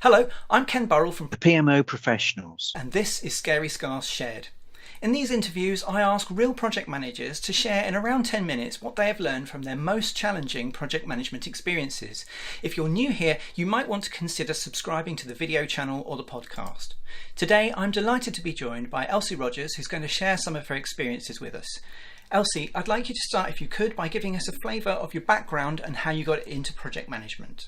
Hello, I'm Ken Burrell from PMO Professionals. and this is Scary Scars Shared. In these interviews, I ask real project managers to share in around 10 minutes what they have learned from their most challenging project management experiences. If you're new here, you might want to consider subscribing to the video channel or the podcast. Today, I'm delighted to be joined by Elsie Rogers, who's going to share some of her experiences with us. Elsie, I'd like you to start, if you could, by giving us a flavour of your background and how you got into project management.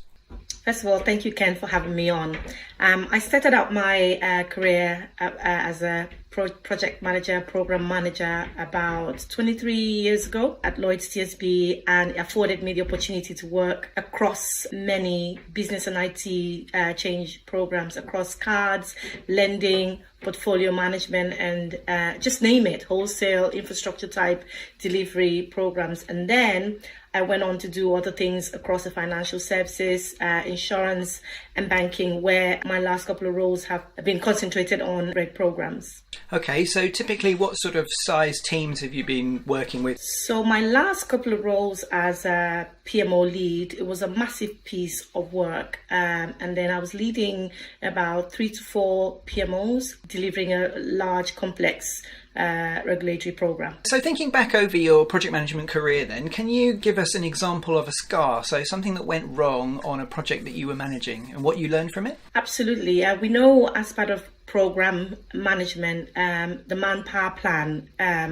First of all, thank you, Ken, for having me on. I started out my career as a project manager, program manager about 23 years ago at Lloyds TSB, and afforded me the opportunity to work across many business and IT change programs across cards, lending, portfolio management, and just name it, wholesale, infrastructure type delivery programs. And then I went on to do other things across the financial services, insurance and banking, where my last couple of roles have been concentrated on red programs. Okay, so typically what sort of size teams have you been working with? So my last couple of roles as a PMO lead, it was a massive piece of work. And then I was leading about 3 to 4 PMOs, delivering a large, complex regulatory program. So thinking back over your project management career then, can you give us an example of a scar, so something that went wrong on a project that you were managing and what you learned from it? Absolutely. We know as part of program management, the manpower plan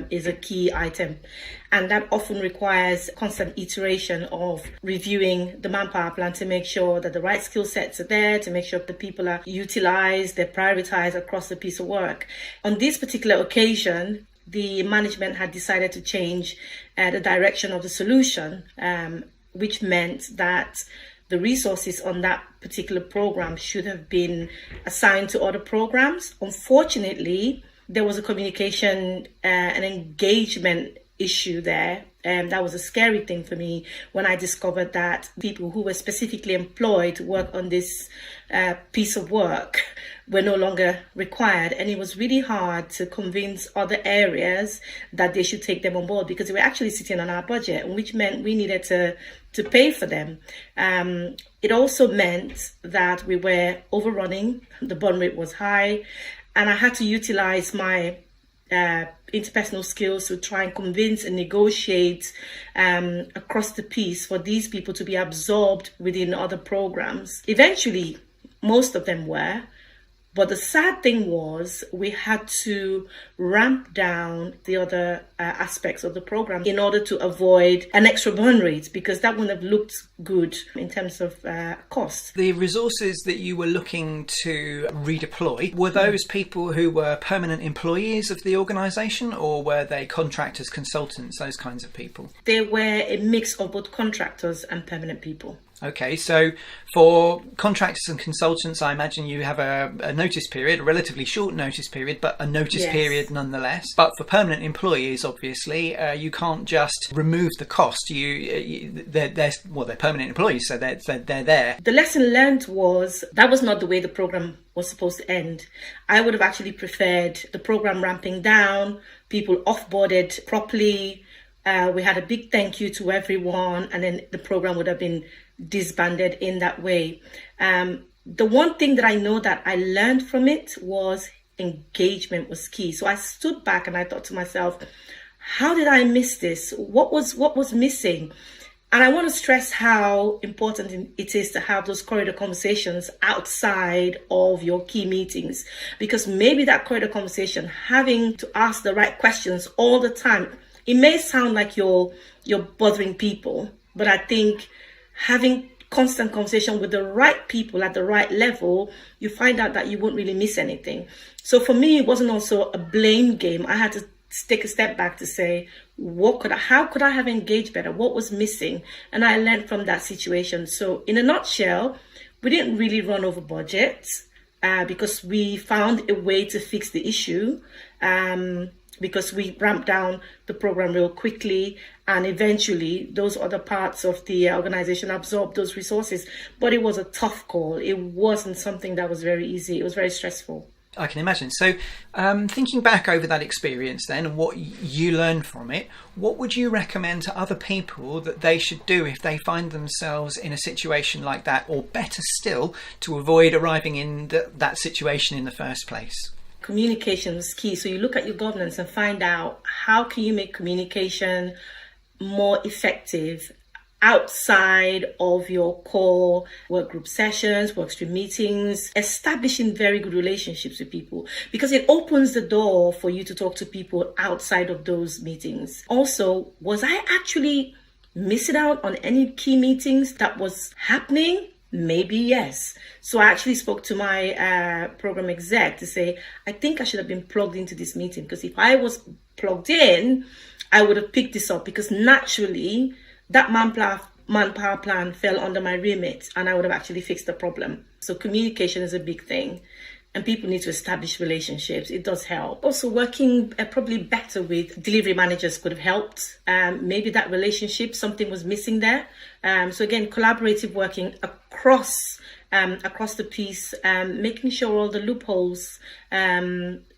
is a key item, and that often requires constant iteration of reviewing the manpower plan to make sure that the right skill sets are there, to make sure the people are utilized, they're prioritized across the piece of work. On this particular occasion, the management had decided to change the direction of the solution, which meant that the resources on that particular program should have been assigned to other programs. Unfortunately, there was a communication and engagement issue there. And that was a scary thing for me when I discovered that people who were specifically employed to work on this piece of work were no longer required. And it was really hard to convince other areas that they should take them on board, because they were actually sitting on our budget, which meant we needed to pay for them. It also meant that we were overrunning, the burn rate was high, and I had to utilize my interpersonal skills to try and convince and negotiate across the piece for these people to be absorbed within other programs. Eventually, most of them were. But the sad thing was we had to ramp down the other aspects of the program in order to avoid an extra burn rate, because that wouldn't have looked good in terms of cost. The resources that you were looking to redeploy, were those people who were permanent employees of the organisation, or were they contractors, consultants, those kinds of people? They were a mix of both contractors and permanent people. Okay, so for contractors and consultants, I imagine you have a notice period, a relatively short notice period, but a notice period nonetheless. But for permanent employees, obviously, you can't just remove the cost. They're permanent employees, so they're there. The lesson learned was that was not the way the program was supposed to end. I would have actually preferred the program ramping down, people offboarded properly. We had a big thank you to everyone, and then the program would have been disbanded in that way. The one thing that I know that I learned from it was engagement was key. So I stood back and I thought to myself, how did I miss this? What was missing? And I want to stress how important it is to have those corridor conversations outside of your key meetings, because maybe that corridor conversation, having to ask the right questions all the time, it may sound like you're bothering people, but I think having constant conversation with the right people at the right level, you find out that you won't really miss anything. So for me, it wasn't also a blame game. I had to take a step back to say, how could I have engaged better? What was missing? And I learned from that situation. So in a nutshell, we didn't really run over budget because we found a way to fix the issue. Because we ramped down the program real quickly, and eventually those other parts of the organization absorbed those resources. But it was a tough call. It wasn't something that was very easy. It was very stressful. I can imagine. So thinking back over that experience then and what you learned from it, what would you recommend to other people that they should do if they find themselves in a situation like that, or better still, to avoid arriving in that situation in the first place? Communication is key. So you look at your governance and find out how can you make communication more effective outside of your core work group sessions, work stream meetings, establishing very good relationships with people, because it opens the door for you to talk to people outside of those meetings. Also, was I actually missing out on any key meetings that was happening? Maybe yes. So I actually spoke to my program exec to say, I think I should have been plugged into this meeting, because if I was plugged in, I would have picked this up, because naturally that manpower plan fell under my remit and I would have actually fixed the problem. So communication is a big thing, and people need to establish relationships. It does help. Also, working probably better with delivery managers could have helped. Maybe that relationship, something was missing there. So again, collaborative working across the piece, making sure all the loopholes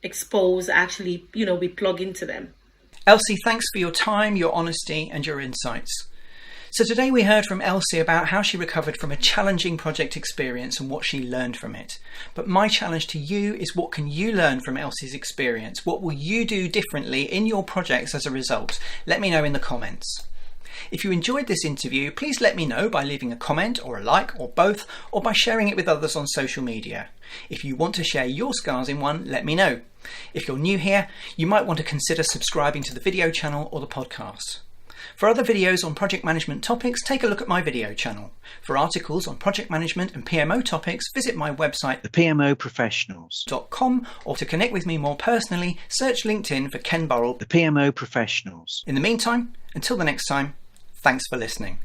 exposed, actually, we plug into them. Elsie, thanks for your time, your honesty and your insights. So today we heard from Elsie about how she recovered from a challenging project experience and what she learned from it. But my challenge to you is, what can you learn from Elsie's experience? What will you do differently in your projects as a result? Let me know in the comments. If you enjoyed this interview, please let me know by leaving a comment or a like or both, or by sharing it with others on social media. If you want to share your scars in one, let me know. If you're new here, you might want to consider subscribing to the video channel or the podcast. For other videos on project management topics, take a look at my video channel. For articles on project management and PMO topics, visit my website, thepmoprofessionals.com, or to connect with me more personally, search LinkedIn for Ken Burrell, The PMO Professionals. In the meantime, until the next time, thanks for listening.